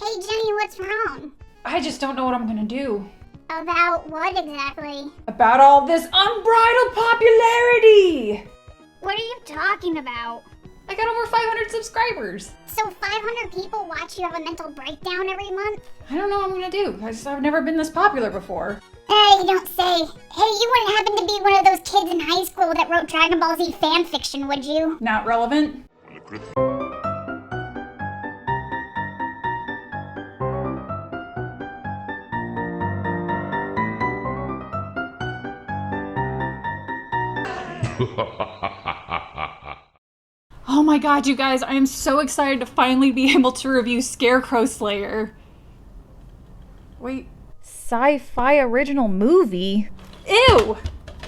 Hey Jenny, what's wrong? I just don't know what I'm gonna do. About what exactly? About all this unbridled popularity! What are you talking about? I got over 500 subscribers. So 500 people watch you have a mental breakdown every month? I don't know what I'm gonna do. I've never been this popular before. You don't say. Hey, you wouldn't happen to be one of those kids in high school that wrote Dragon Ball Z fan fiction, would you? Not relevant. Oh my god, you guys, I am so excited to finally be able to review Scarecrow Slayer. Wait, sci-fi original movie? Ew!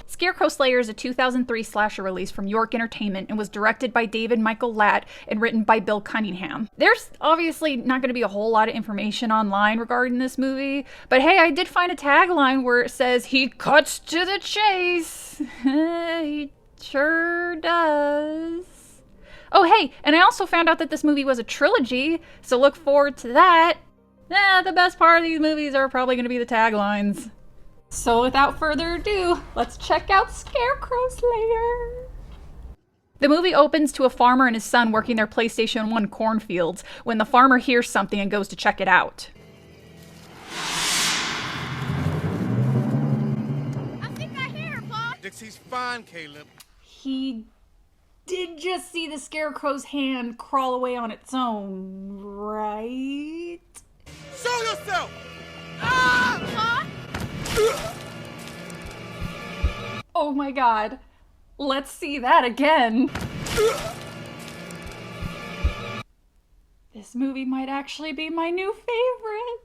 Scarecrow Slayer is a 2003 slasher release from York Entertainment and was directed by David Michael Latt and written by Bill Cunningham. There's obviously not going to be a whole lot of information online regarding this movie, but hey, I did find a tagline where it says, "He cuts to the chase." He sure does. Oh hey, and I also found out that this movie was a trilogy, so look forward to that. The best part of these movies are probably going to be the taglines. So without further ado, let's check out Scarecrow Slayer. The movie opens to a farmer and his son working their PlayStation 1 cornfields when the farmer hears something and goes to check it out. I think I hear her, Pa. Dixie's fine, Caleb. He did just see the Scarecrow's hand crawl away on its own, right? Show yourself! Pa? Oh my god. Let's see that again. This movie might actually be my new favorite.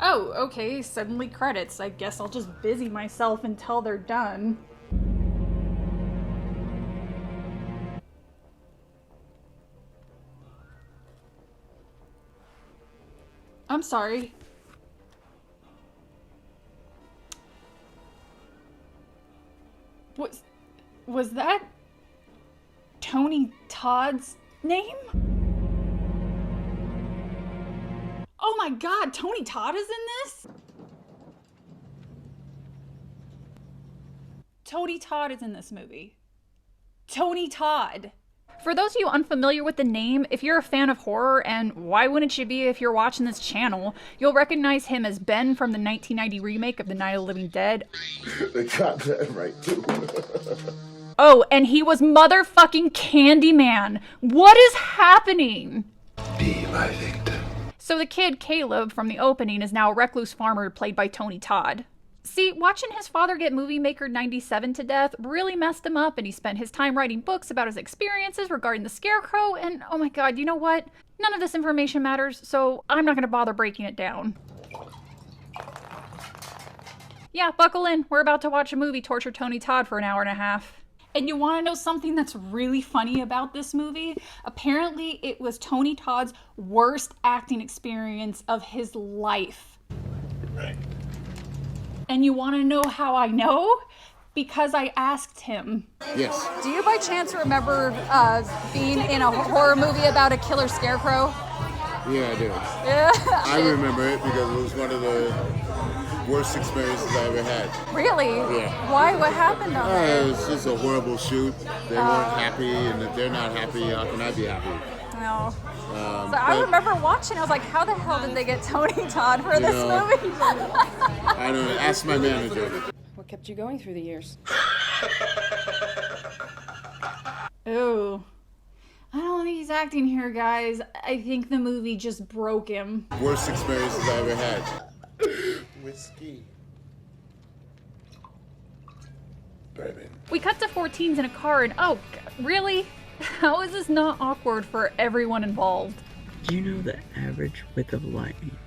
Oh, okay, suddenly credits. I guess I'll just busy myself until they're done. I'm sorry. Was that Tony Todd's name? Oh my god, Tony Todd is in this? Tony Todd is in this movie. Tony Todd. For those of you unfamiliar with the name, if you're a fan of horror, and why wouldn't you be if you're watching this channel, you'll recognize him as Ben from the 1990 remake of The Night of the Living Dead. They got that right, too. Oh, and he was motherfucking Candyman. What is happening? Be my victim. So the kid, Caleb, from the opening is now a recluse farmer played by Tony Todd. See, watching his father get movie maker 97 to death really messed him up, and he spent his time writing books about his experiences regarding the Scarecrow, and oh my god, you know what? None of this information matters, so I'm not gonna bother breaking it down. Yeah, buckle in. We're about to watch a movie torture Tony Todd for an hour and a half. And you want to know something that's really funny about this movie? Apparently, it was Tony Todd's worst acting experience of his life. Right. And you want to know how I know? Because I asked him. Yes. Do you by chance remember being in a horror movie about a killer scarecrow? Yeah, I do. Yeah. I remember it because it was one of the worst experiences I ever had. Really? Yeah. Why? What happened on It there? was just a horrible shoot. They weren't happy, and if they're not happy, how can I be happy? No. So I remember watching. I was like, how the hell did they get Tony Todd for this movie? I don't know. Ask my manager. What kept you going through the years? Ooh. I don't think he's acting here, guys. I think the movie just broke him. Worst experiences I ever had. Whiskey. Bourbon. We cut to 14s in a car and oh, really? How is this not awkward for everyone involved? Do you know the average width of lightning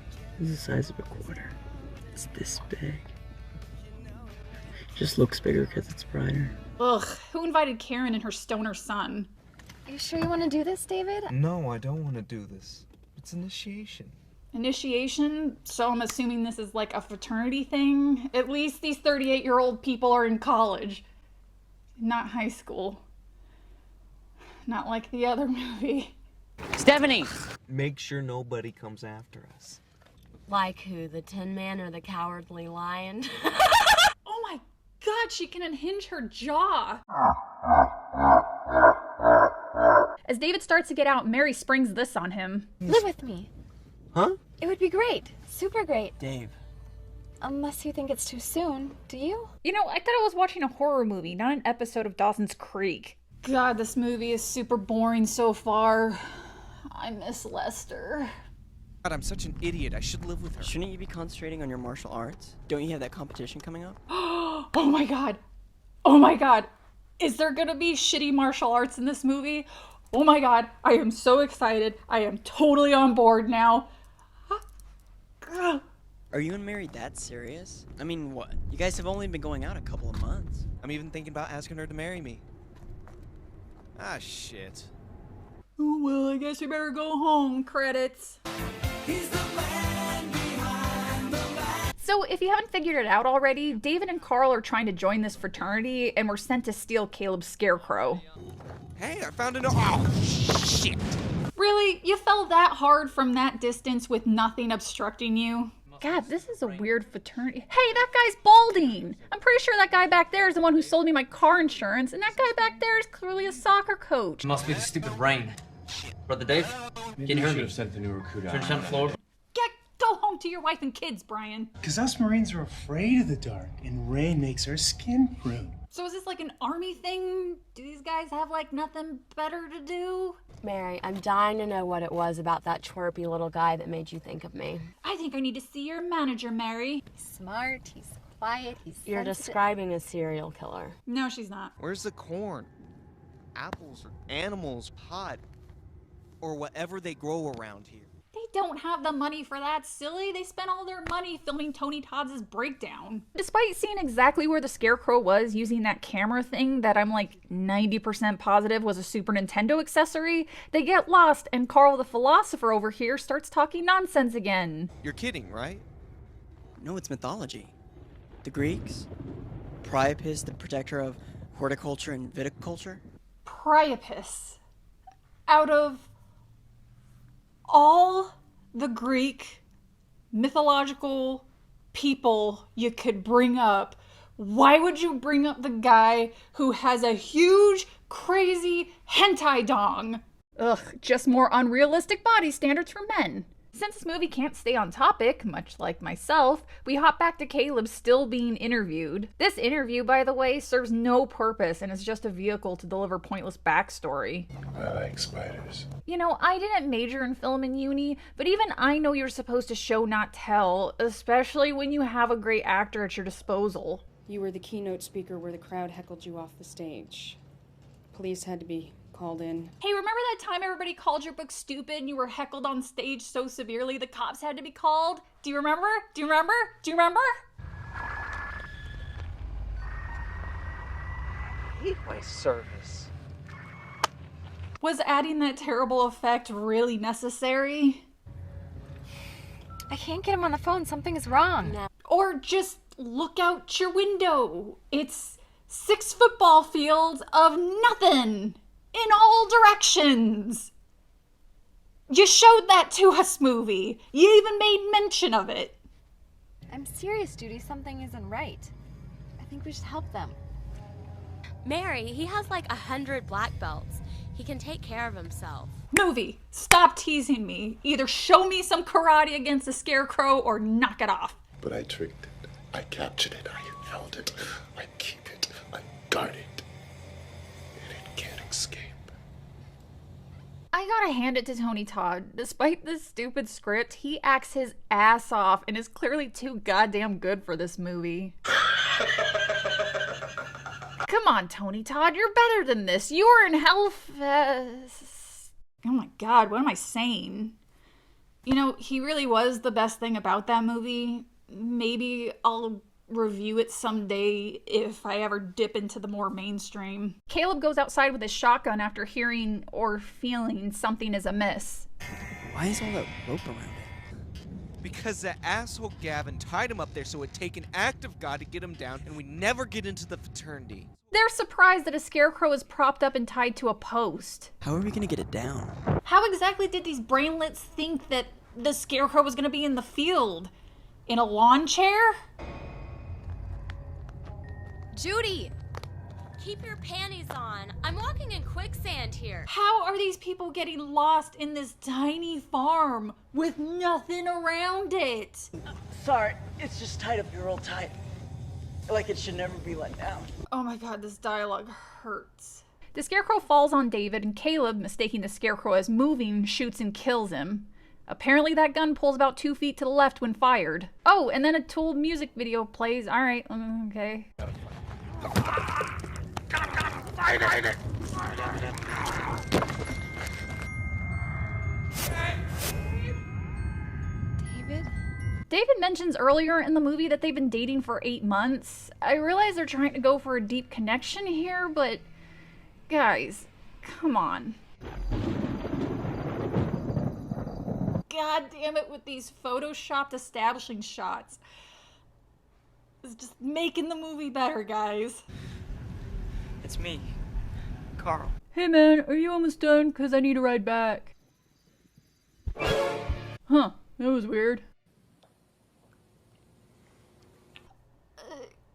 is the size of a quarter? It's this big. Just looks bigger because it's brighter. Ugh, who invited Karen and her stoner son? You sure you want to do this, David? No, I don't want to do this. It's initiation. Initiation? So I'm assuming this is like a fraternity thing? At least these 38-year-old people are in college. Not high school. not like the other movie. Stephanie! Make sure nobody comes after us. Like who? The Tin Man or the Cowardly Lion? Oh my god, she can unhinge her jaw. As David starts to get out, Mary springs this on him. Live with me. Huh? It would be great. Super great. Dave. Unless you think it's too soon. Do you? You know, I thought I was watching a horror movie, not an episode of Dawson's Creek. God, this movie is super boring so far. I miss Lester. God, I'm such an idiot. I should live with her. Shouldn't you be concentrating on your martial arts? Don't you have that competition coming up? Oh my god. Oh my god. Is there gonna be shitty martial arts in this movie? Oh my god. I am so excited. I am totally on board now. Are you and Mary that serious? I mean, what? You guys have only been going out a couple of months. I'm even thinking about asking her to marry me. Ah, shit. Oh, well, I guess we better go home. Credits. So, if you haven't figured it out already, David and Carl are trying to join this fraternity and were sent to steal Caleb's Scarecrow. Hey, I found oh, shit. Really? You fell that hard from that distance with nothing obstructing you? God, this is a weird fraternity. Hey, that guy's balding! I'm pretty sure that guy back there is the one who sold me my car insurance, and that guy back there is clearly a soccer coach. It must be the stupid rain. Brother Dave, can you hear me? Sent the new recruit out. Finish on the floor. Go home to your wife and kids, Brian. Because us Marines are afraid of the dark, and rain makes our skin prune. So is this like an army thing? Do these guys have like nothing better to do? Mary, I'm dying to know what it was about that chirpy little guy that made you think of me. I think I need to see your manager, Mary. He's smart, he's quiet, he's You're sensitive. describing a serial killer. No, she's not. Where's the corn? Apples or animals, pot, or whatever they grow around here. They don't have the money for that, silly. They spent all their money filming Tony Todd's breakdown. Despite seeing exactly where the Scarecrow was using that camera thing that I'm like 90% positive was a Super Nintendo accessory, they get lost and Carl the philosopher over here starts talking nonsense again. You're kidding, right? No, it's mythology. The Greeks? Priapus, the protector of horticulture and viticulture? Priapus. Out of all the Greek mythological people you could bring up, why would you bring up the guy who has a huge, crazy hentai dong? Ugh, just more unrealistic body standards for men. Since this movie can't stay on topic, much like myself, we hop back to Caleb still being interviewed. This interview, by the way, serves no purpose and is just a vehicle to deliver pointless backstory. I like spiders. You know, I didn't major in film in uni, but even I know you're supposed to show, not tell, especially when you have a great actor at your disposal. You were the keynote speaker where the crowd heckled you off the stage. Police had to be called in. Hey, remember that time everybody called your book stupid and you were heckled on stage so severely the cops had to be called? Do you remember? Do you remember? Do you remember? I hate my service. Was adding that terrible effect really necessary? I can't get him on the phone. Something is wrong. No. Or just look out your window. It's 6 football fields of nothing in all directions. You showed that to us, movie. You even made mention of it. I'm serious, Judy. Something isn't right. I think we should help them. Mary, he has like 100 black belts. He can take care of himself. Movie, stop teasing me. Either show me some karate against the Scarecrow or knock it off. But I tricked it. I captured it. I held it. I keep it. I guard it. And it can't escape. I gotta hand it to Tony Todd. Despite this stupid script, he acts his ass off and is clearly too goddamn good for this movie. Come on, Tony Todd, you're better than this. You were in Hellfest. Oh my god, what am I saying? You know, he really was the best thing about that movie. Maybe I'll review it someday if I ever dip into the more mainstream. Caleb goes outside with his shotgun after hearing or feeling something is amiss. Why is all that rope around it? Because that asshole Gavin tied him up there so it'd take an act of God to get him down, and we never get into the fraternity. They're surprised that a scarecrow is propped up and tied to a post. How are we gonna get it down? How exactly did these brainlets think that the scarecrow was gonna be in the field? In a lawn chair? Judy! Keep your panties on. I'm walking in quicksand here. How are these people getting lost in this tiny farm with nothing around it? Sorry, it's just tied up here real tight. Like it should never be let down. Oh my god, this dialogue hurts. The scarecrow falls on David, and Caleb, mistaking the scarecrow as moving, shoots and kills him. Apparently that gun pulls about 2 feet to the left when fired. Oh, and then a Tool music video plays. Alright, okay. David mentions earlier in the movie that they've been dating for 8 months. I realize they're trying to go for a deep connection here, but guys, come on. God damn it with these photoshopped establishing shots. It's just making the movie better, guys. It's me, Carl. Hey man, are you almost done? 'Cause I need a ride back. Huh, that was weird.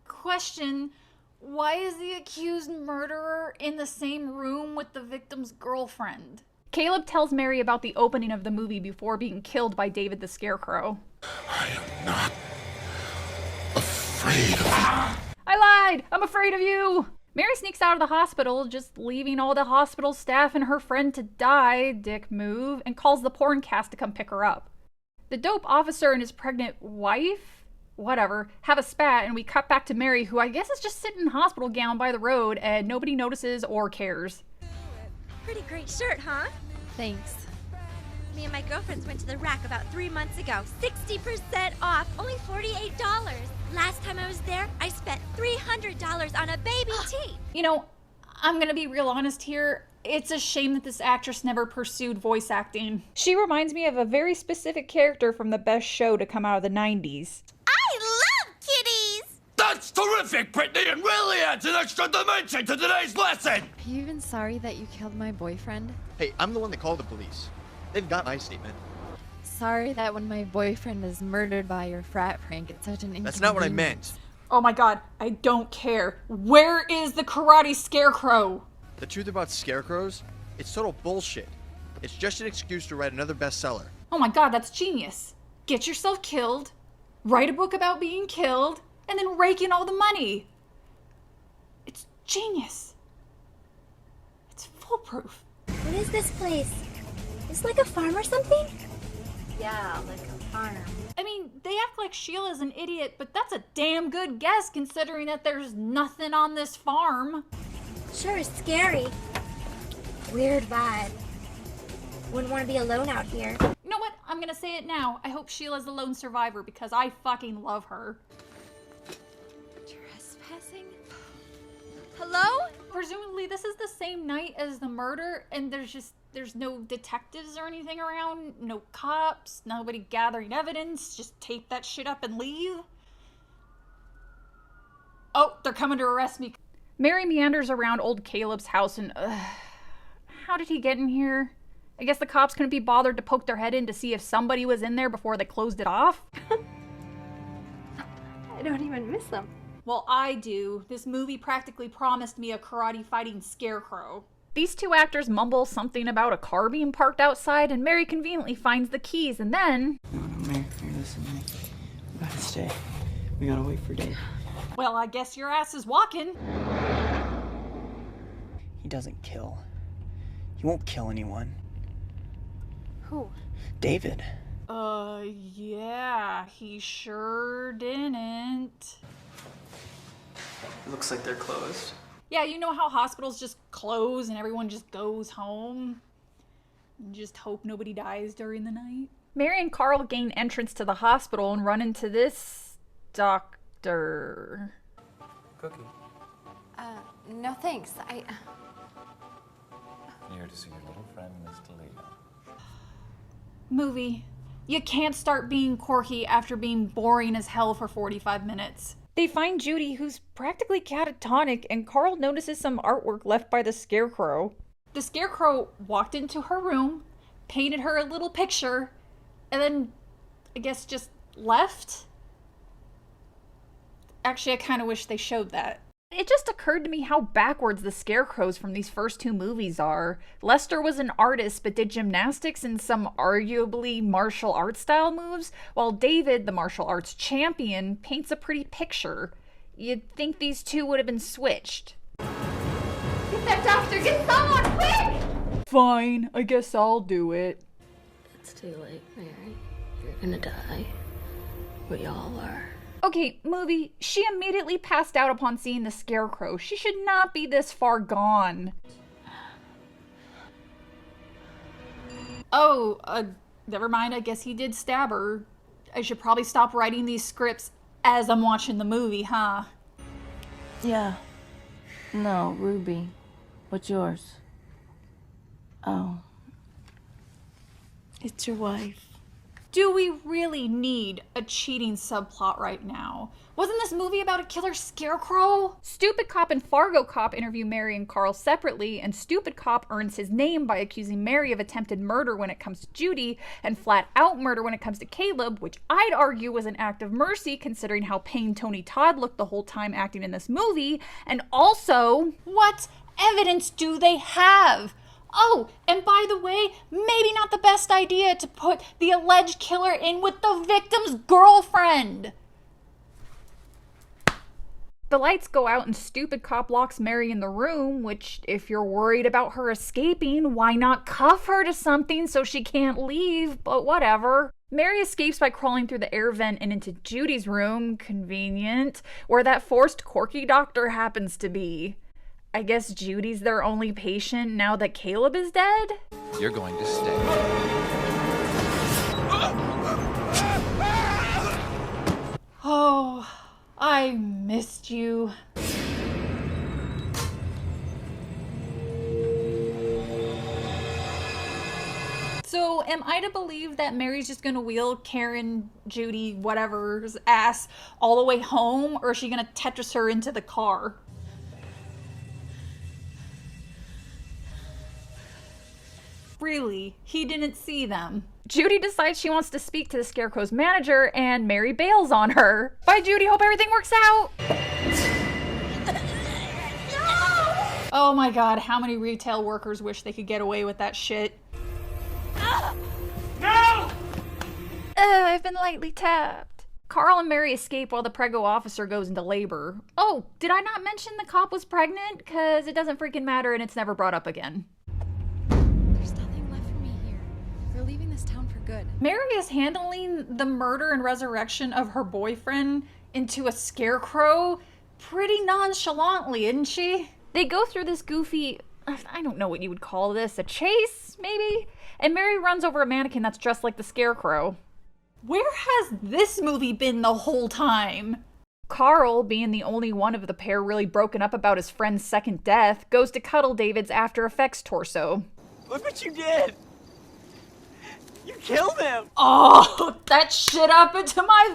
Question, why is the accused murderer in the same room with the victim's girlfriend? Caleb tells Mary about the opening of the movie before being killed by David the Scarecrow. I am not afraid of you. I lied! I'm afraid of you! Mary sneaks out of the hospital, just leaving all the hospital staff and her friend to die, dick move, and calls the porn cast to come pick her up. The dope officer and his pregnant wife, whatever, have a spat, and we cut back to Mary, who I guess is just sitting in hospital gown by the road, and nobody notices or cares. Pretty great shirt, huh? Thanks. Me and my girlfriends went to the rack about 3 months ago. 60% off, only $48. Last time I was there, I spent $300 on a baby tee. You know, I'm gonna be real honest here. It's a shame that this actress never pursued voice acting. She reminds me of a very specific character from the best show to come out of the 90s. I love kitties! That's terrific, Brittany, and really adds an extra dimension to today's lesson! Are you even sorry that you killed my boyfriend? Hey, I'm the one that called the police. They've got my statement. Sorry that when my boyfriend is murdered by your frat prank, it's such an inconvenience. That's not what I meant. Oh my god, I don't care. Where is the karate scarecrow? The truth about scarecrows, it's total bullshit. It's just an excuse to write another bestseller. Oh my god, that's genius. Get yourself killed, write a book about being killed, and then rake in all the money. It's genius. It's foolproof. What is this place? It's like a farm or something? Yeah, like a farm. I mean, they act like Sheila's an idiot, but that's a damn good guess considering that there's nothing on this farm. Sure is scary. Weird vibe. Wouldn't want to be alone out here. You know what? I'm gonna say it now. I hope Sheila's the lone survivor because I fucking love her. Trespassing? Hello? Presumably this is the same night as the murder and there's no detectives or anything around, no cops, nobody gathering evidence, just tape that shit up and leave. Oh, they're coming to arrest me. Mary meanders around old Caleb's house and how did he get in here? I guess the cops couldn't be bothered to poke their head in to see if somebody was in there before they closed it off. I don't even miss them. Well, I do. This movie practically promised me a karate fighting scarecrow. These two actors mumble something about a car being parked outside, and Mary conveniently finds the keys, and then... No, Mary, listen, Mary. We gotta stay. We gotta wait for Dave. Well, I guess your ass is walking. He doesn't kill. He won't kill anyone. Who? David. Yeah, he sure didn't. It looks like they're closed. Yeah, you know how hospitals just close and everyone just goes home? And just hope nobody dies during the night? Mary and Carl gain entrance to the hospital and run into this doctor. Cookie. No thanks. Here to see your little friend, Miss Toledo. Movie. You can't start being quirky after being boring as hell for 45 minutes. They find Judy, who's practically catatonic, and Carl notices some artwork left by the Scarecrow. The Scarecrow walked into her room, painted her a little picture, and then, I guess, just left? Actually, I kind of wish they showed that. It just occurred to me how backwards the Scarecrows from these first two movies are. Lester was an artist but did gymnastics and some arguably martial arts style moves, while David, the martial arts champion, paints a pretty picture. You'd think these two would have been switched. Get that doctor! Get someone, quick! Fine, I guess I'll do it. It's too late, Mary. You're gonna die. We all are. Okay, movie, she immediately passed out upon seeing the Scarecrow. She should not be this far gone. Oh, never mind, I guess he did stab her. I should probably stop writing these scripts as I'm watching the movie, huh? Yeah. No, Ruby. What's yours? Oh. It's your wife. Do we really need a cheating subplot right now? Wasn't this movie about a killer Scarecrow? Stupid Cop and Fargo Cop interview Mary and Carl separately, and Stupid Cop earns his name by accusing Mary of attempted murder when it comes to Judy, and flat out murder when it comes to Caleb, which I'd argue was an act of mercy considering how pained Tony Todd looked the whole time acting in this movie. And also, what evidence do they have? Oh, and by the way, maybe not the best idea to put the alleged killer in with the victim's girlfriend. The lights go out and Stupid Cop locks Mary in the room, which, if you're worried about her escaping, why not cuff her to something so she can't leave? But whatever. Mary escapes by crawling through the air vent and into Judy's room, convenient, where that forced quirky doctor happens to be. I guess Judy's their only patient now that Caleb is dead? You're going to stay. Oh, I missed you. So, am I to believe that Mary's just gonna wheel Karen, Judy, whatever's ass all the way home, or is she gonna Tetris her into the car? Really, he didn't see them. Judy decides she wants to speak to the Scarecrow's manager, and Mary bails on her. Bye, Judy. Hope everything works out. No! Oh my god, how many retail workers wish they could get away with that shit? No! I've been lightly tapped. Carl and Mary escape while the Prego officer goes into labor. Oh, did I not mention the cop was pregnant? Because it doesn't freaking matter and it's never brought up again. We're leaving this town for good. Mary is handling the murder and resurrection of her boyfriend into a Scarecrow pretty nonchalantly, isn't she? They go through this goofy, I don't know what you would call this, a chase, maybe? And Mary runs over a mannequin that's dressed like the Scarecrow. Where has this movie been the whole time? Carl, being the only one of the pair really broken up about his friend's second death, goes to cuddle David's After Effects torso. Look what you did! You killed him! Oh, that shit up into my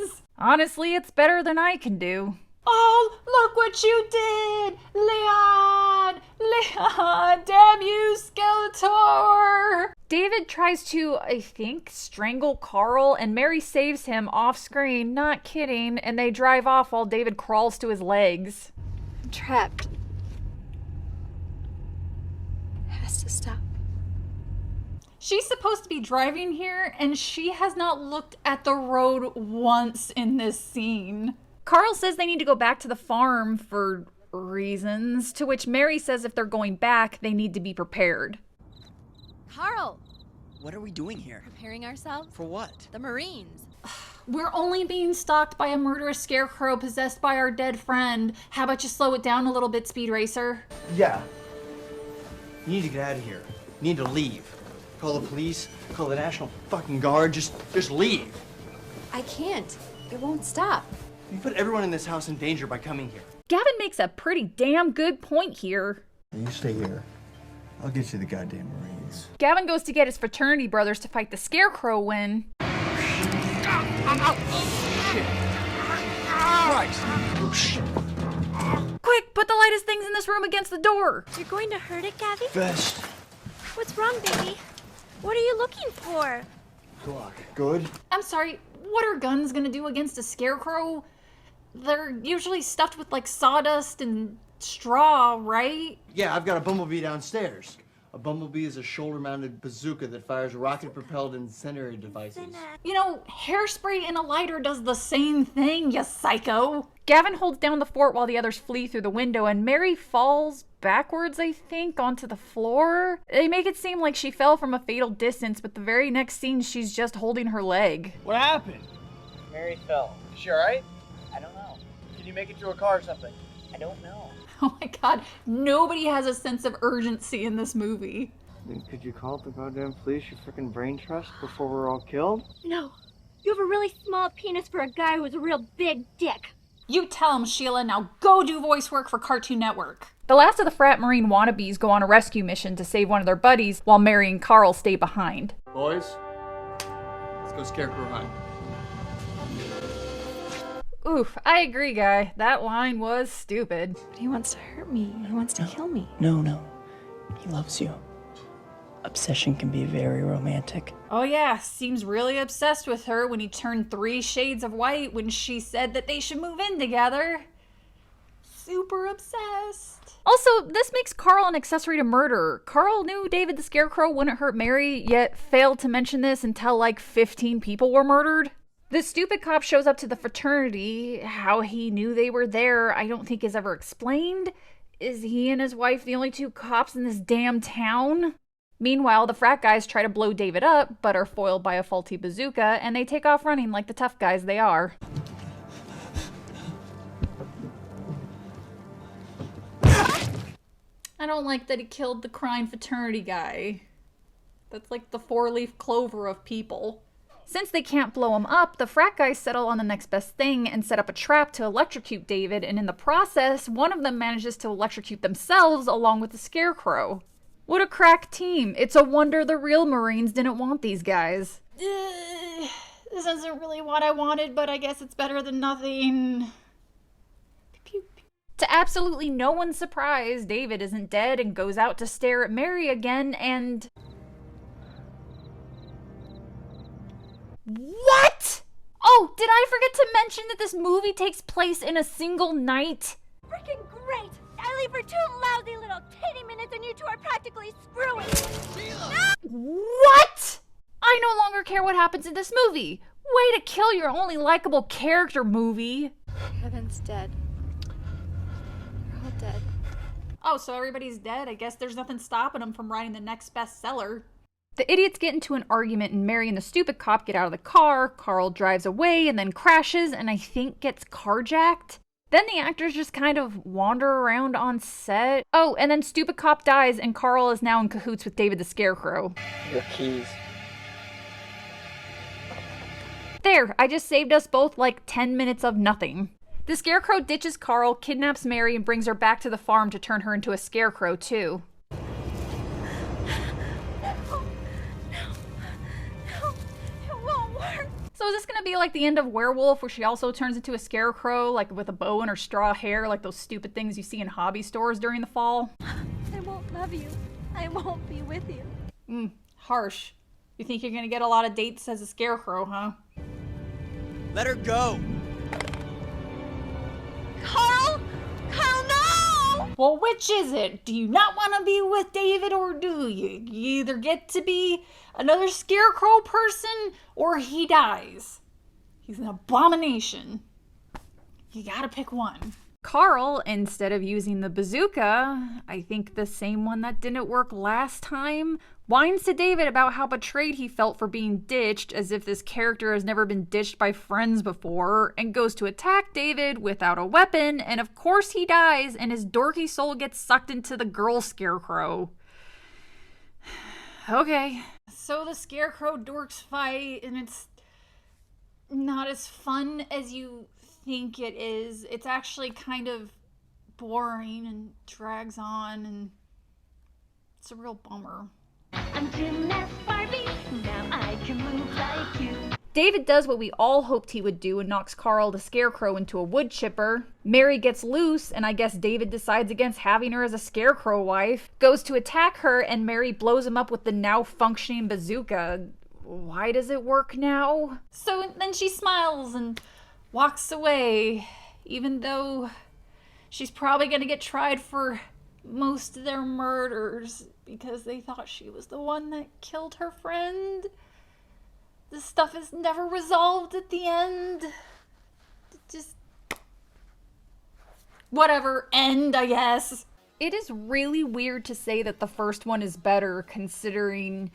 veins! Honestly, it's better than I can do. Oh, look what you did! Leon! Leon! Damn you, Skeletor! David tries to, I think, strangle Carl, and Mary saves him off screen, not kidding, and they drive off while David crawls to his legs. I'm trapped. It has to stop. She's supposed to be driving here, and she has not looked at the road once in this scene. Carl says they need to go back to the farm for reasons, to which Mary says if they're going back, they need to be prepared. Carl! What are we doing here? Preparing ourselves? For what? The Marines. We're only being stalked by a murderous Scarecrow possessed by our dead friend. How about you slow it down a little bit, Speed Racer? Yeah. You need to get out of here. You need to leave. Call the police, call the National fucking Guard, just leave. I can't. It won't stop. You put everyone in this house in danger by coming here. Gavin makes a pretty damn good point here. You stay here. I'll get you the goddamn Marines. Gavin goes to get his fraternity brothers to fight the Scarecrow when... Quick, put the lightest things in this room against the door. You're going to hurt it, Gabby? Vest. What's wrong, baby? What are you looking for? Glock. Good? I'm sorry, what are guns gonna do against a Scarecrow? They're usually stuffed with like sawdust and straw, right? Yeah, I've got a Bumblebee downstairs. A Bumblebee is a shoulder-mounted bazooka that fires rocket-propelled incendiary devices. You know, hairspray in a lighter does the same thing, you psycho. Gavin holds down the fort while the others flee through the window, and Mary falls backwards, I think, onto the floor. They make it seem like she fell from a fatal distance, but the very next scene, she's just holding her leg. What happened? Mary fell. Is she alright? I don't know. Can you make it to a car or something? I don't know. Oh my god, nobody has a sense of urgency in this movie. Then could you call the goddamn police, you freaking brain trust, before we're all killed? No. You have a really small penis for a guy who has a real big dick. You tell him, Sheila. Now go do voice work for Cartoon Network. The last of the frat marine wannabes go on a rescue mission to save one of their buddies, while Mary and Carl stay behind. Boys, let's go Scarecrow hunt. Oof, I agree, guy. That line was stupid. But he wants to hurt me. He wants to kill me. No. He loves you. Obsession can be very romantic. Oh yeah, seems really obsessed with her when he turned 3 shades of white when she said that they should move in together. Super obsessed. Also, this makes Carl an accessory to murder. Carl knew David the Scarecrow wouldn't hurt Mary, yet failed to mention this until like 15 people were murdered. The stupid cop shows up to the fraternity. How he knew they were there, I don't think is ever explained. Is he and his wife the only 2 cops in this damn town? Meanwhile, the frat guys try to blow David up, but are foiled by a faulty bazooka, and they take off running like the tough guys they are. I don't like that he killed the crying fraternity guy. That's like the 4-leaf clover of people. Since they can't blow him up, the frat guys settle on the next best thing and set up a trap to electrocute David, and in the process, one of them manages to electrocute themselves along with the Scarecrow. What a crack team. It's a wonder the real Marines didn't want these guys. This isn't really what I wanted, but I guess it's better than nothing. To absolutely no one's surprise, David isn't dead and goes out to stare at Mary again, and... What? Oh, did I forget to mention that this movie takes place in a single night? Freaking great! I leave for 2 lousy little titty minutes and you 2 are practically screwing. What? I no longer care what happens in this movie. Way to kill your only likable character, movie. Kevin's dead. They're all dead. Oh, so everybody's dead? I guess there's nothing stopping them from writing the next bestseller. The idiots get into an argument and Mary and the stupid cop get out of the car. Carl drives away and then crashes and I think gets carjacked. Then the actors just kind of wander around on set. Oh, and then stupid cop dies and Carl is now in cahoots with David the Scarecrow. Your keys. There, I just saved us both like 10 minutes of nothing. The Scarecrow ditches Carl, kidnaps Mary, and brings her back to the farm to turn her into a scarecrow too. So is this gonna be like the end of Werewolf, where she also turns into a scarecrow, like with a bow in her straw hair, like those stupid things you see in hobby stores during the fall? I won't love you. I won't be with you. Harsh. You think you're gonna get a lot of dates as a scarecrow, huh? Let her go! Carl! Carl, no! Well, which is it? Do you not want to be with David, or do you? You either get to be another scarecrow person, or he dies. He's an abomination. You gotta pick one. Carl, instead of using the bazooka, I think the same one that didn't work last time, whines to David about how betrayed he felt for being ditched, as if this character has never been ditched by friends before, and goes to attack David without a weapon, and of course he dies, and his dorky soul gets sucked into the girl scarecrow. Okay. So the scarecrow dorks fight, and it's not as fun as you think it is. It's actually kind of boring and drags on, and It's a real bummer. I'm Gymnast Barbie, now I can move like you. David does what we all hoped he would do and knocks Carl the Scarecrow into a wood chipper. Mary gets loose, and I guess David decides against having her as a Scarecrow wife. Goes to attack her, and Mary blows him up with the now functioning bazooka. Why does it work now? So then she smiles and walks away, even though she's probably gonna get tried for most of their murders because they thought she was the one that killed her friend. This stuff is never resolved at the end. Just whatever, end, I guess. It is really weird to say that the first one is better considering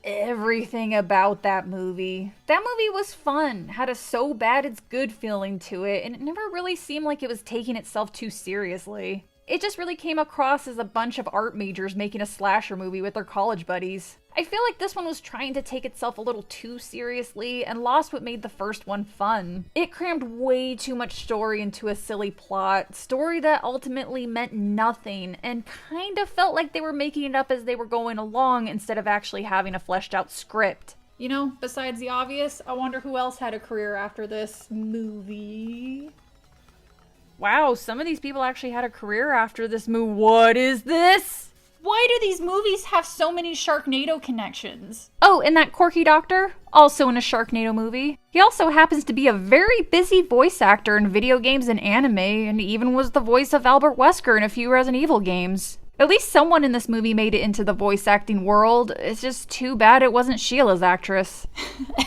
everything about that movie. That movie was fun, had a so bad it's good feeling to it, and it never really seemed like it was taking itself too seriously. It just really came across as a bunch of art majors making a slasher movie with their college buddies. I feel like this one was trying to take itself a little too seriously and lost what made the first one fun. It crammed way too much story into a silly plot, story that ultimately meant nothing, and kind of felt like they were making it up as they were going along instead of actually having a fleshed out script. You know, besides the obvious, I wonder who else had a career after this movie. Wow, some of these people actually had a career after this movie. What is this? Why do these movies have so many Sharknado connections? Oh, and that quirky doctor? Also in a Sharknado movie. He also happens to be a very busy voice actor in video games and anime, and even was the voice of Albert Wesker in a few Resident Evil games. At least someone in this movie made it into the voice acting world. It's just too bad it wasn't Sheila's actress.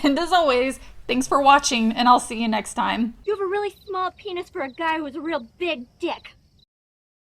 And as always, thanks for watching, and I'll see you next time. You have a really small penis for a guy who has a real big dick.